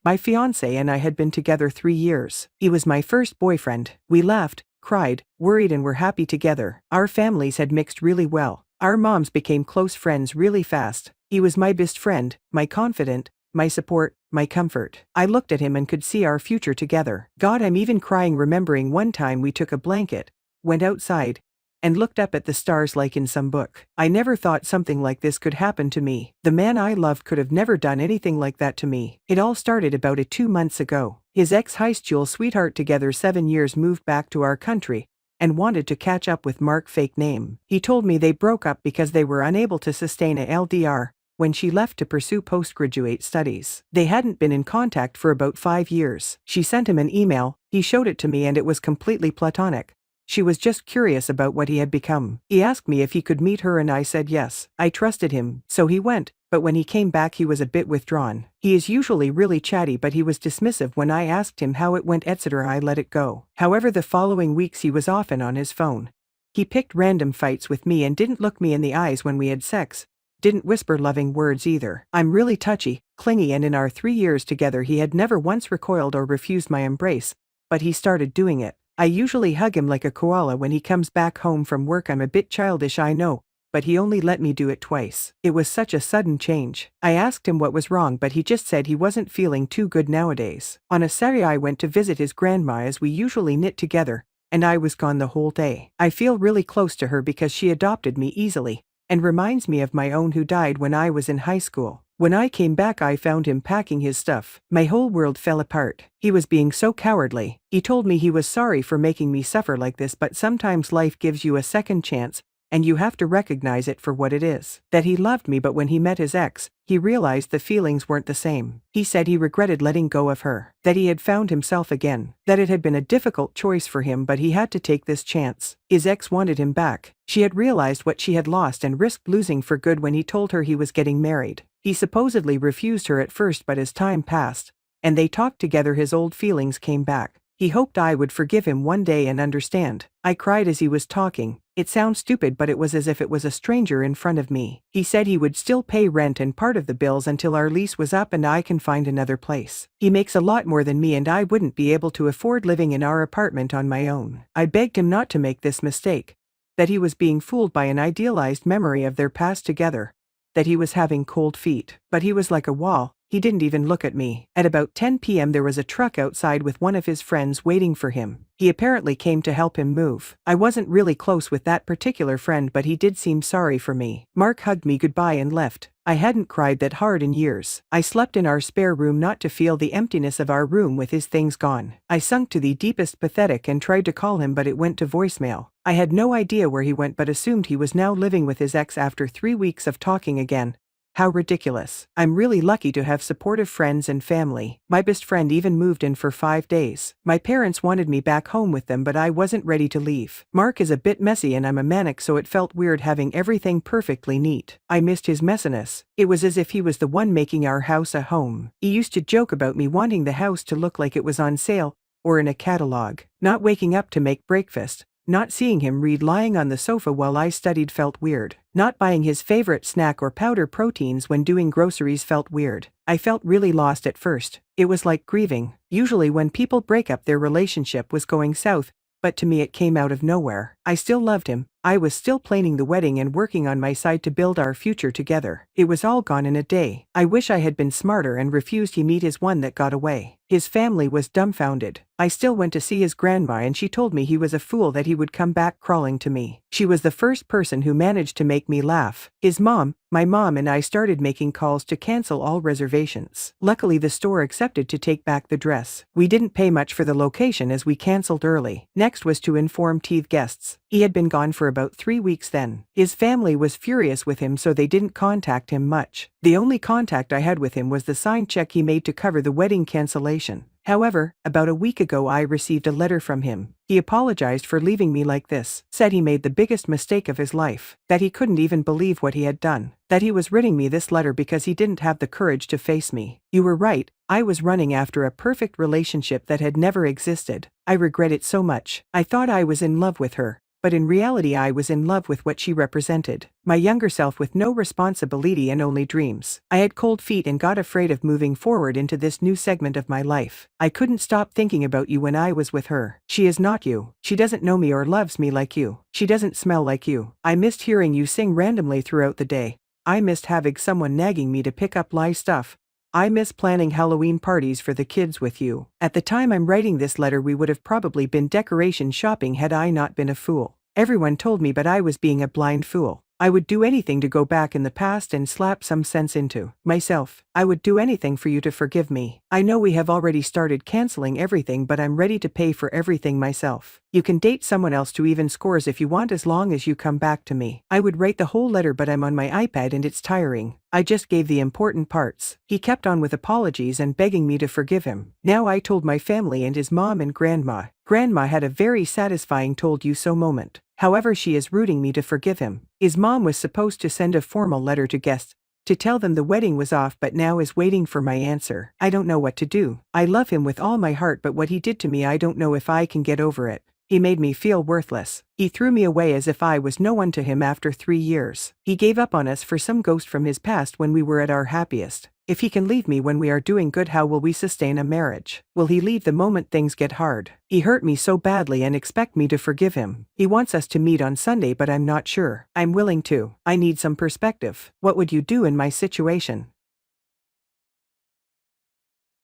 My fiancé and I had been together 3 years. He was my first boyfriend. We laughed, cried, worried and were happy together. Our families had mixed really well. Our moms became close friends really fast. He was my best friend, my confidant, my support, my comfort. I looked at him and could see our future together. God, I'm even crying remembering one time we took a blanket, went outside, and looked up at the stars like in some book. I never thought something like this could happen to me. The man I loved could have never done anything like that to me. It all started about 2 months ago. His ex-high school sweetheart, together 7 years, moved back to our country and wanted to catch up with Mark, fake name. He told me they broke up because they were unable to sustain a LDR when she left to pursue postgraduate studies. They hadn't been in contact for about 5 years. She sent him an email, he showed it to me, and it was completely platonic. She was just curious about what he had become. He asked me if he could meet her and I said yes. I trusted him, so he went, but when he came back he was a bit withdrawn. He is usually really chatty, but he was dismissive when I asked him how it went, etc. I let it go. However, the following weeks he was often on his phone. He picked random fights with me and didn't look me in the eyes when we had sex. Didn't whisper loving words either. I'm really touchy, clingy, and in our 3 years together he had never once recoiled or refused my embrace, but he started doing it. I usually hug him like a koala when he comes back home from work. I'm a bit childish, I know, but he only let me do it twice. It was such a sudden change. I asked him what was wrong, but he just said he wasn't feeling too good nowadays. On a Saturday I went to visit his grandma, as we usually knit together, and I was gone the whole day. I feel really close to her because she adopted me easily, and reminds me of my own who died when I was in high school. When I came back I found him packing his stuff. My whole world fell apart. He was being so cowardly. He told me he was sorry for making me suffer like this, but sometimes life gives you a second chance, and you have to recognize it for what it is. That he loved me, but when he met his ex, he realized the feelings weren't the same. He said he regretted letting go of her, that he had found himself again, that it had been a difficult choice for him, but he had to take this chance. His ex wanted him back. She had realized what she had lost and risked losing for good when he told her he was getting married. He supposedly refused her at first, but as time passed, and they talked together, his old feelings came back. He hoped I would forgive him one day and understand. I cried as he was talking. It sounds stupid, but it was as if it was a stranger in front of me. He said he would still pay rent and part of the bills until our lease was up and I can find another place. He makes a lot more than me and I wouldn't be able to afford living in our apartment on my own. I begged him not to make this mistake, that he was being fooled by an idealized memory of their past together, that he was having cold feet. But he was like a wall. He didn't even look at me. At about 10 p.m. there was a truck outside with one of his friends waiting for him. He apparently came to help him move. I wasn't really close with that particular friend, but he did seem sorry for me. Mark hugged me goodbye and left. I hadn't cried that hard in years. I slept in our spare room not to feel the emptiness of our room with his things gone. I sunk to the deepest pathetic and tried to call him, but it went to voicemail. I had no idea where he went, but assumed he was now living with his ex after 3 weeks of talking again. How ridiculous. I'm really lucky to have supportive friends and family. My best friend even moved in for 5 days. My parents wanted me back home with them, but I wasn't ready to leave. Mark is a bit messy and I'm a manic, so it felt weird having everything perfectly neat. I missed his messiness. It was as if he was the one making our house a home. He used to joke about me wanting the house to look like it was on sale or in a catalog. Not waking up to make breakfast. Not seeing him read lying on the sofa while I studied felt weird. Not buying his favorite snack or powder proteins when doing groceries felt weird. I felt really lost at first. It was like grieving. Usually when people break up, their relationship was going south, but to me it came out of nowhere. I still loved him. I was still planning the wedding and working on my side to build our future together. It was all gone in a day. I wish I had been smarter and refused he meet his one that got away. His family was dumbfounded. I still went to see his grandma and she told me he was a fool that he would come back crawling to me. She was the first person who managed to make me laugh. His mom, my mom, and I started making calls to cancel all reservations. Luckily the store accepted to take back the dress. We didn't pay much for the location as we canceled early. Next was to inform TEEV guests. He had been gone for about 3 weeks then. His family was furious with him, so they didn't contact him much. The only contact I had with him was the signed check he made to cover the wedding cancellation. However, about a week ago I received a letter from him. He apologized for leaving me like this, said he made the biggest mistake of his life, that he couldn't even believe what he had done, that he was writing me this letter because he didn't have the courage to face me. You were right, I was running after a perfect relationship that had never existed. I regret it so much. I thought I was in love with her, but in reality I was in love with what she represented. My younger self with no responsibility and only dreams. I had cold feet and got afraid of moving forward into this new segment of my life. I couldn't stop thinking about you when I was with her. She is not you. She doesn't know me or loves me like you. She doesn't smell like you. I missed hearing you sing randomly throughout the day. I missed having someone nagging me to pick up live stuff. I miss planning Halloween parties for the kids with you. At the time I'm writing this letter we would have probably been decoration shopping had I not been a fool. Everyone told me but I was being a blind fool. I would do anything to go back in the past and slap some sense into myself. I would do anything for you to forgive me. I know we have already started canceling everything but I'm ready to pay for everything myself. You can date someone else to even scores if you want as long as you come back to me. I would write the whole letter but I'm on my iPad and it's tiring. I just gave the important parts. He kept on with apologies and begging me to forgive him. Now I told my family and his mom and grandma. Grandma had a very satisfying told you so moment. However, she is rooting me to forgive him. His mom was supposed to send a formal letter to guests to tell them the wedding was off but now is waiting for my answer. I don't know what to do. I love him with all my heart but what he did to me I don't know if I can get over it. He made me feel worthless. He threw me away as if I was no one to him after 3 years. He gave up on us for some ghost from his past when we were at our happiest. If he can leave me when we are doing good, how will we sustain a marriage? Will he leave the moment things get hard? He hurt me so badly and expect me to forgive him. He wants us to meet on Sunday but I'm not sure I'm willing to. I need some perspective. What would you do in my situation?